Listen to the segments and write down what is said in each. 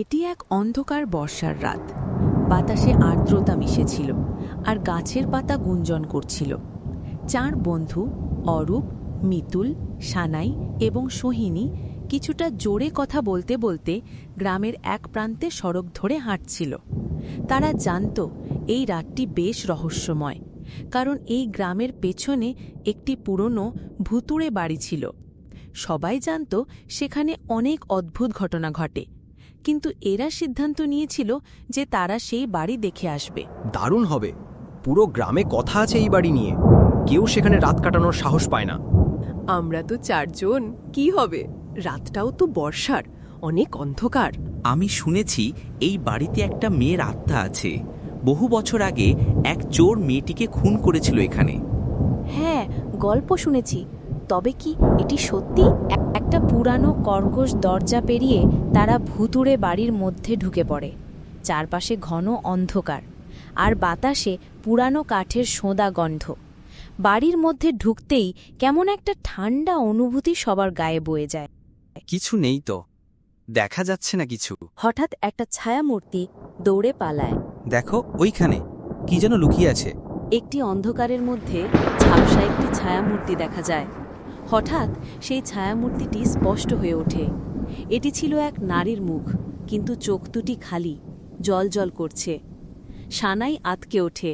এটি এক অন্ধকার বর্ষার রাত। বাতাসে আর্দ্রতা মিশেছিল আর গাছের পাতা গুঞ্জন করছিল। 4 বন্ধু অরূপ, মিতুল, সানাই এবং সোহিনী কিছুটা জোরে কথা বলতে বলতে গ্রামের এক প্রান্তে সড়ক ধরে হাঁটছিল। তারা জানত এই রাতটি বেশ রহস্যময়, কারণ এই গ্রামের পেছনে একটি পুরনো ভুতুড়ে বাড়ি ছিল। সবাই জানত সেখানে অনেক অদ্ভুত ঘটনা ঘটে, কিন্তু এরা সিদ্ধান্ত নিয়েছিল যে তারা সেই বাড়ি দেখে আসবে। দারুণ হবে। পুরো গ্রামে কথা আছে এই বাড়ি নিয়ে। কেউ সেখানে রাত কাটানোর সাহস পায় না। আমরা তো 4 জন, কি হবে? রাতটাও তো বর্ষার, অনেক অন্ধকার। আমি শুনেছি এই বাড়িতে একটা মেয়ের আত্মা আছে। বহু বছর আগে এক চোর মেয়েটিকে খুন করেছিল এখানে। হ্যাঁ, গল্প শুনেছি। তবে কি এটি সত্যি? একটা পুরানো কর্কশ দরজা পেরিয়ে তারা ভুতুড়ে বাড়ির মধ্যে ঢুকে পড়ে। চারপাশে ঘন অন্ধকার আর বাতাসে পুরানো কাঠের সোঁদা গন্ধ। বাড়ির মধ্যে ঢুকতেই কেমন একটা ঠান্ডা অনুভূতি সবার গায়ে বয়ে যায়। কিছু নেই তো, দেখা যাচ্ছে না কিছু। হঠাৎ একটা ছায়ামূর্তি দৌড়ে পালায়। দেখো ওইখানে কি যেন লুকিয়ে আছে। একটি অন্ধকারের মধ্যে ঝাপসা একটি ছায়ামূর্তি দেখা যায়। হঠাৎ সেই ছায়ামূর্তিটি স্পষ্ট হয়ে ওঠে। এটি ছিল এক নারীর মুখ, কিন্তু চোখ দুটি খালি, জ্বলজ্বল করছে। সানাই আতকে ওঠে।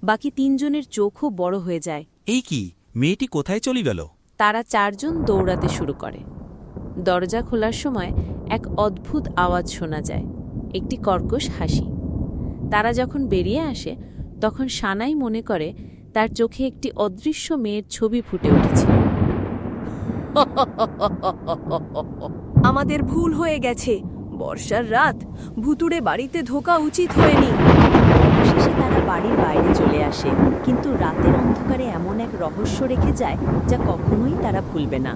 বাকি 3 জনের চোখও বড় হয়ে যায়। এই কি, মেয়েটি কোথায় চলে গেল? তারা 4 জন দৌড়াতে শুরু করে। দরজা খোলার সময় এক অদ্ভুত আওয়াজ শোনা যায়, একটি কর্কশ হাসি। তারা যখন বেরিয়ে আসে তখন সানাই মনে করে তার চোখে একটি অদৃশ্য মেয়ের ছবি ফুটে উঠেছিল। আমাদের ভুল হয়ে গেছে। বর্ষার রাত, ভুতুড়ে বাড়িতে ঢোকা উচিত হয়নি। শেষে তারা বাড়ির বাইরে চলে আসে, কিন্তু রাতের অন্ধকারে এমন এক রহস্য রেখে যায় যা কখনোই তারা ভুলবে না।